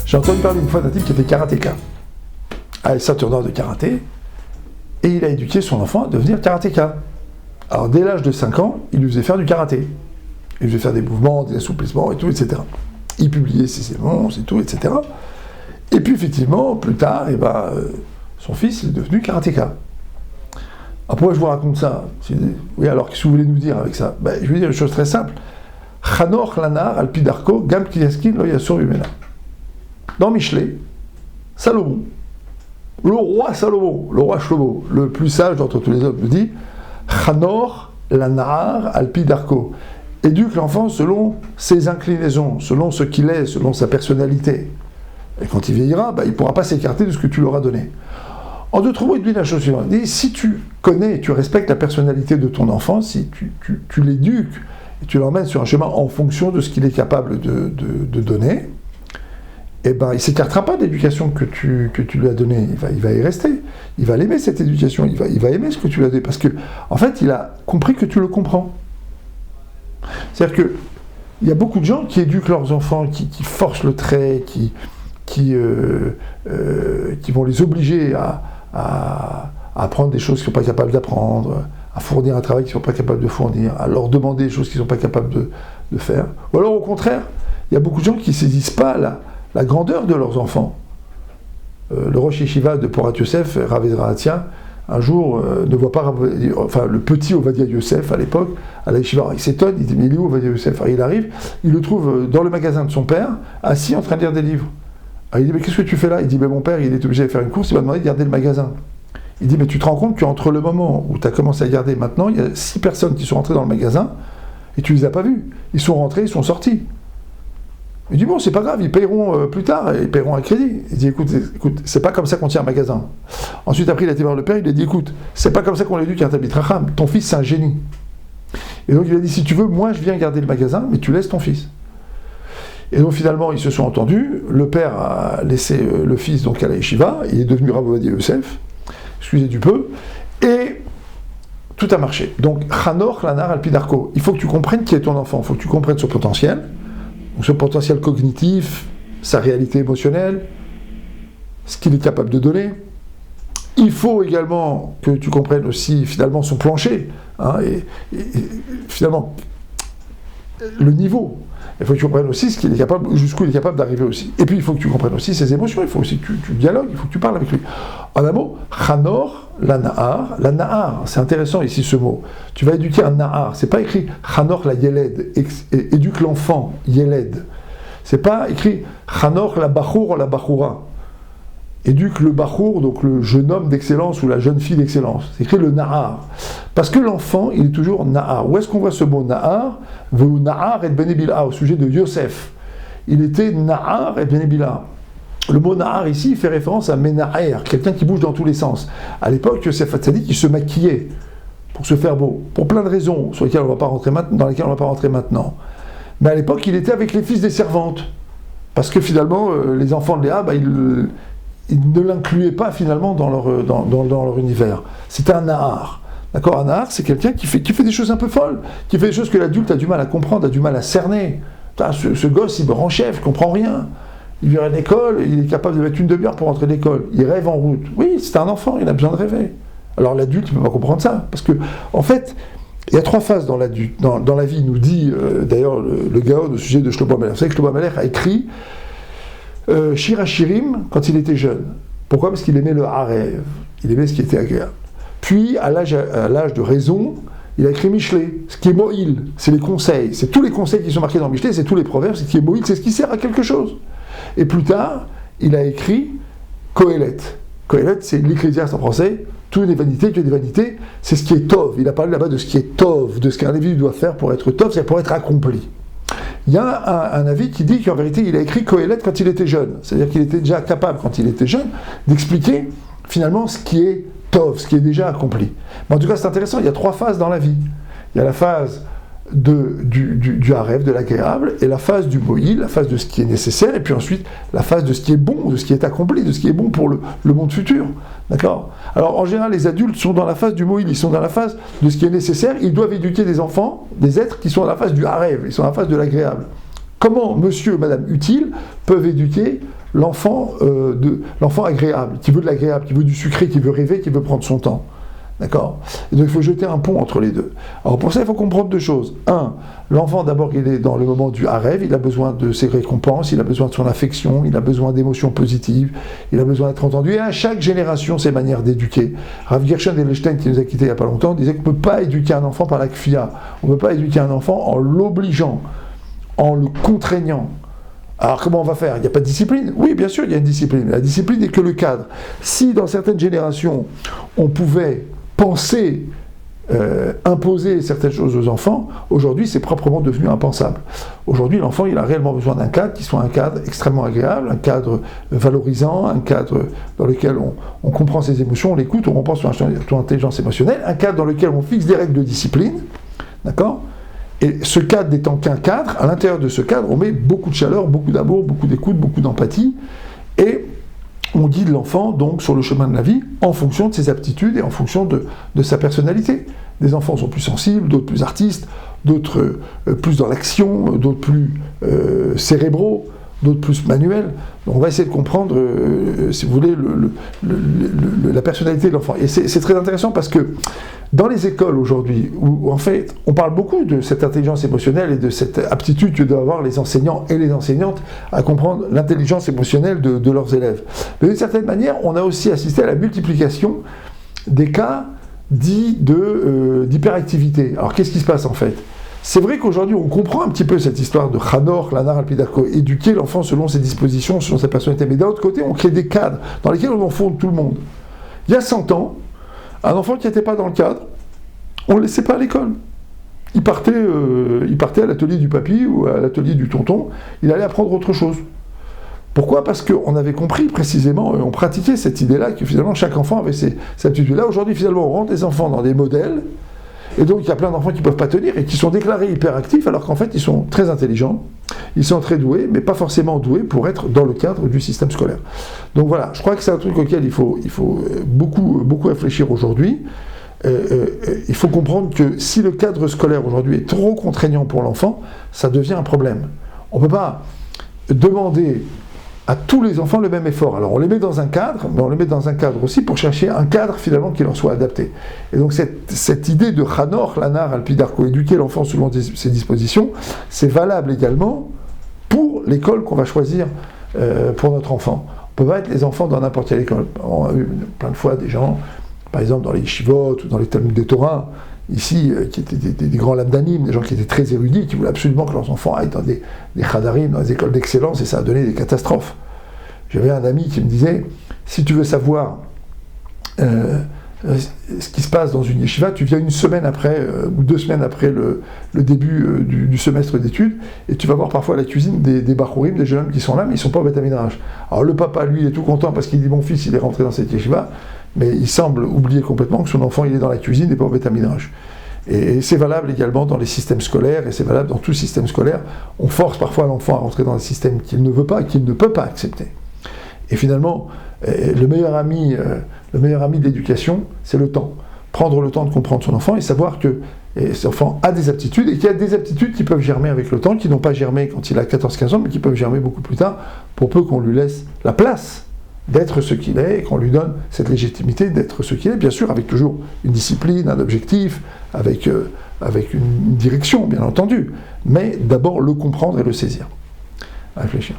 J'ai entendu parler une fois d'un type qui était karatéka, ceinture de karaté, et il a éduqué son enfant à devenir karatéka. Alors dès l'âge de 5 ans, il lui faisait faire du karaté. Il lui faisait faire des mouvements, des assouplissements et tout, etc. Il publiait ses séances et tout, etc. Et puis effectivement, plus tard, son fils est devenu karatéka. Alors pourquoi je vous raconte ça? Oui, alors qu'est-ce que vous voulez nous dire avec ça? Je vais dire une chose très simple. Chanor lanar alpidarko gam kiyaskin lo yasur bimena. Dans Michelet, Salomon, le roi Salomon, le roi Shlomo, le plus sage d'entre tous les hommes, nous dit Chanor lanar alpidarko. Éduque l'enfant selon ses inclinaisons, selon ce qu'il est, selon sa personnalité. Et quand il vieillira, il ne pourra pas s'écarter de ce que tu lui auras donné. En d'autres mots, il dit la chose suivante. Il dit, si tu connais et tu respectes la personnalité de ton enfant, si tu l'éduques et tu l'emmènes sur un chemin en fonction de ce qu'il est capable de donner, il ne s'écartera pas de l'éducation que tu lui as donnée. Il va y rester. Il va l'aimer, cette éducation. Il va aimer ce que tu lui as donné. Parce que, en fait, il a compris que tu le comprends. C'est-à-dire qu'il y a beaucoup de gens qui éduquent leurs enfants, qui forcent le trait, qui vont les obliger à apprendre des choses qu'ils ne sont pas capables d'apprendre, à fournir un travail qu'ils ne sont pas capables de fournir, à leur demander des choses qu'ils ne sont pas capables de faire. Ou alors au contraire, il y a beaucoup de gens qui ne saisissent pas la grandeur de leurs enfants. Le Rosh Yeshiva de Porat Yosef, Rav Ezra Hatia, un jour ne voit pas, le petit Ovadia Yosef à l'époque, à la Yeshiva, il s'étonne, il dit mais il est où Ovadia Yosef? Alors, il arrive, il le trouve dans le magasin de son père, assis en train de lire des livres. Alors, il dit mais qu'est-ce que tu fais là? Il dit mais mon père il est obligé de faire une course, il m'a demandé de garder le magasin. Il dit mais tu te rends compte qu'entre le moment où tu as commencé à garder maintenant, il y a 6 personnes qui sont rentrées dans le magasin et tu les as pas vues. Ils sont rentrés, ils sont sortis. Il dit bon, c'est pas grave, ils paieront plus tard, ils paieront un crédit. Il dit écoute, c'est pas comme ça qu'on tient un magasin. Ensuite, après, il a été voir le père, il lui a dit écoute, c'est pas comme ça qu'on l'éduque un Talmid Chacham, ton fils c'est un génie. Et donc il a dit si tu veux, moi je viens garder le magasin, mais tu laisses ton fils. Et donc finalement, ils se sont entendus, le père a laissé le fils donc à la yeshiva, il est devenu Rav Ovadia Yosef, excusez du peu, et tout a marché. Donc, Chanor lanar alpidarko, il faut que tu comprennes qui est ton enfant, il faut que tu comprennes son potentiel, donc son potentiel cognitif, sa réalité émotionnelle, ce qu'il est capable de donner. Il faut également que tu comprennes aussi finalement son plancher, et finalement le niveau. Il faut que tu comprennes aussi ce qu'il est capable, jusqu'où il est capable d'arriver aussi. Et puis il faut que tu comprennes aussi ses émotions, il faut aussi que tu dialogues, il faut que tu parles avec lui. En un mot, Chanor la Nahar, c'est intéressant ici ce mot. Tu vas éduquer un Nahar, c'est pas écrit Chanor la Yeled, éduque l'enfant, Yeled. C'est pas écrit Chanor la Bachour la Bachoura. Éduque le Bachour, donc le jeune homme d'excellence ou la jeune fille d'excellence. C'est écrit le Nahar. Parce que l'enfant, il est toujours Nahar. Où est-ce qu'on voit ce mot Nahar? Veu Nahar et Benebila, au sujet de Yosef. Il était Nahar et Benebila. Le mot Nahar ici, il fait référence à Menaher, quelqu'un qui bouge dans tous les sens. À l'époque, Yosef Hatzadik, il se maquillait pour se faire beau, pour plein de raisons dans lesquelles on ne va pas rentrer maintenant. Mais à l'époque, il était avec les fils des servantes. Parce que finalement, les enfants de Léa, ils ne l'incluaient pas finalement dans leur univers. C'était un Nahar. D'accord? Un Nahar, c'est quelqu'un qui fait des choses un peu folles, qui fait des choses que l'adulte a du mal à comprendre, a du mal à cerner. Ce gosse, il me rend chef, il ne comprend rien. Il vient à l'école, il est capable de mettre une demi-heure pour rentrer à l'école. Il rêve en route. Oui, c'est un enfant, il a besoin de rêver. Alors l'adulte ne peut pas comprendre ça. Parce que, en fait, il y a 3 phases dans la vie, nous dit d'ailleurs le Gaon au sujet de Shlomo Amelech. Vous savez que Shlomo Amelech a écrit Shir HaShirim quand il était jeune. Pourquoi? Parce qu'il aimait le Harev. Il aimait ce qui était agréable. Puis, à l'âge de raison, il a écrit Michelet, ce qui est Moïl, c'est les conseils. C'est tous les conseils qui sont marqués dans Michelet, c'est tous les proverbes, ce qui est Moïl, c'est ce qui sert à quelque chose. Et plus tard, il a écrit Kohelet. Kohelet, c'est l'Ecclésiaste en français. Tout est des vanités, tout est des vanités, c'est ce qui est Tov. Il a parlé là-bas de ce qui est Tov, de ce qu'un individu doit faire pour être Tov, c'est pour être accompli. Il y a un avis qui dit qu'en vérité, il a écrit Kohelet quand il était jeune. C'est-à-dire qu'il était déjà capable, quand il était jeune, d'expliquer finalement ce qui est Tov, ce qui est déjà accompli. Mais en tout cas, c'est intéressant, il y a 3 phases dans la vie. Il y a la phase du Harev, de l'agréable, et la phase du Moïl, la phase de ce qui est nécessaire, et puis ensuite la phase de ce qui est bon, de ce qui est accompli, de ce qui est bon pour le monde futur. D'accord? Alors en général, les adultes sont dans la phase du Moïl, ils sont dans la phase de ce qui est nécessaire, ils doivent éduquer des enfants, des êtres qui sont dans la phase du Harev, ils sont dans la phase de l'agréable. Comment monsieur et madame utile peuvent éduquer l'enfant agréable, qui veut de l'agréable, qui veut du sucré, qui veut rêver, qui veut prendre son temps. D'accord? Et donc il faut jeter un pont entre les deux. Alors pour ça, il faut comprendre deux choses. Un, l'enfant d'abord, il est dans le moment du rêve, il a besoin de ses récompenses, il a besoin de son affection, il a besoin d'émotions positives, il a besoin d'être entendu. Et à chaque génération, ses manières d'éduquer. Rav Gershon Edelstein, qui nous a quittés il n'y a pas longtemps, disait qu'on ne peut pas éduquer un enfant par la kfia. On ne peut pas éduquer un enfant en l'obligeant, en le contraignant. Alors comment on va faire? Il n'y a pas de discipline? Oui, bien sûr, il y a une discipline. La discipline n'est que le cadre. Si dans certaines générations, on pouvait penser, imposer certaines choses aux enfants, aujourd'hui c'est proprement devenu impensable. Aujourd'hui l'enfant il a réellement besoin d'un cadre qui soit un cadre extrêmement agréable, un cadre valorisant, un cadre dans lequel on comprend ses émotions, on l'écoute, on comprend son intelligence émotionnelle, un cadre dans lequel on fixe des règles de discipline, d'accord? Et ce cadre n'étant qu'un cadre, à l'intérieur de ce cadre on met beaucoup de chaleur, beaucoup d'amour, beaucoup d'écoute, beaucoup d'empathie, et on guide l'enfant donc sur le chemin de la vie en fonction de ses aptitudes et en fonction de sa personnalité. Des enfants sont plus sensibles, d'autres plus artistes, d'autres plus dans l'action, d'autres plus cérébraux, d'autres plus manuels. Donc on va essayer de comprendre, si vous voulez, la personnalité de l'enfant. Et c'est très intéressant parce que dans les écoles aujourd'hui, où en fait on parle beaucoup de cette intelligence émotionnelle et de cette aptitude que doivent avoir les enseignants et les enseignantes à comprendre l'intelligence émotionnelle de leurs élèves. Mais d'une certaine manière, on a aussi assisté à la multiplication des cas dits d'hyperactivité. Alors qu'est-ce qui se passe en fait? C'est vrai qu'aujourd'hui, on comprend un petit peu cette histoire de Chanor, Lanar, Alpidarko, éduquer l'enfant selon ses dispositions, selon sa personnalité. Mais d'un autre côté, on crée des cadres dans lesquels on enfonce tout le monde. Il y a 100 ans, un enfant qui n'était pas dans le cadre, on ne le laissait pas à l'école. Il partait à l'atelier du papy ou à l'atelier du tonton, il allait apprendre autre chose. Pourquoi? Parce qu'on avait compris précisément, on pratiquait cette idée-là, que finalement chaque enfant avait ses aptitudes-là. Aujourd'hui, finalement, on rentre les enfants dans des modèles, et donc il y a plein d'enfants qui ne peuvent pas tenir et qui sont déclarés hyperactifs, alors qu'en fait ils sont très intelligents, ils sont très doués, mais pas forcément doués pour être dans le cadre du système scolaire. Donc voilà, je crois que c'est un truc auquel il faut beaucoup réfléchir aujourd'hui. Il faut comprendre que si le cadre scolaire aujourd'hui est trop contraignant pour l'enfant, ça devient un problème. On ne peut pas demander à tous les enfants le même effort. Alors on les met dans un cadre, mais on les met dans un cadre aussi pour chercher un cadre finalement qui leur soit adapté. Et donc cette idée de Chanor, Lanar, Alpidarko, éduquer l'enfant selon ses dispositions, c'est valable également pour l'école qu'on va choisir pour notre enfant. On ne peut pas être les enfants dans n'importe quelle école. On a eu plein de fois des gens, par exemple dans les yeshivot ou dans les Talmud des Torah, ici, qui étaient des grands lamdanim, des gens qui étaient très érudits, qui voulaient absolument que leurs enfants aillent dans des chadarim, dans des écoles d'excellence, et ça a donné des catastrophes. J'avais un ami qui me disait, si tu veux savoir ce qui se passe dans une yeshiva, tu viens une semaine après, ou 2 semaines après le début du semestre d'études, et tu vas voir parfois la cuisine des bachourim, des jeunes hommes qui sont là, mais ils ne sont pas au Beth Midrash. Alors le papa, lui, il est tout content parce qu'il dit, mon fils, il est rentré dans cette yeshiva, mais il semble oublier complètement que son enfant il est dans la cuisine et pas au Beth Midrash. Et c'est valable également dans les systèmes scolaires, et c'est valable dans tout système scolaire. On force parfois l'enfant à rentrer dans un système qu'il ne veut pas, qu'il ne peut pas accepter. Et finalement, le meilleur ami de l'éducation, c'est le temps. Prendre le temps de comprendre son enfant et savoir que cet enfant a des aptitudes, et qu'il y a des aptitudes qui peuvent germer avec le temps, qui n'ont pas germé quand il a 14-15 ans, mais qui peuvent germer beaucoup plus tard, pour peu qu'on lui laisse la place d'être ce qu'il est, et qu'on lui donne cette légitimité d'être ce qu'il est, bien sûr avec toujours une discipline, un objectif, avec une direction, bien entendu, mais d'abord le comprendre et le saisir. À réfléchir.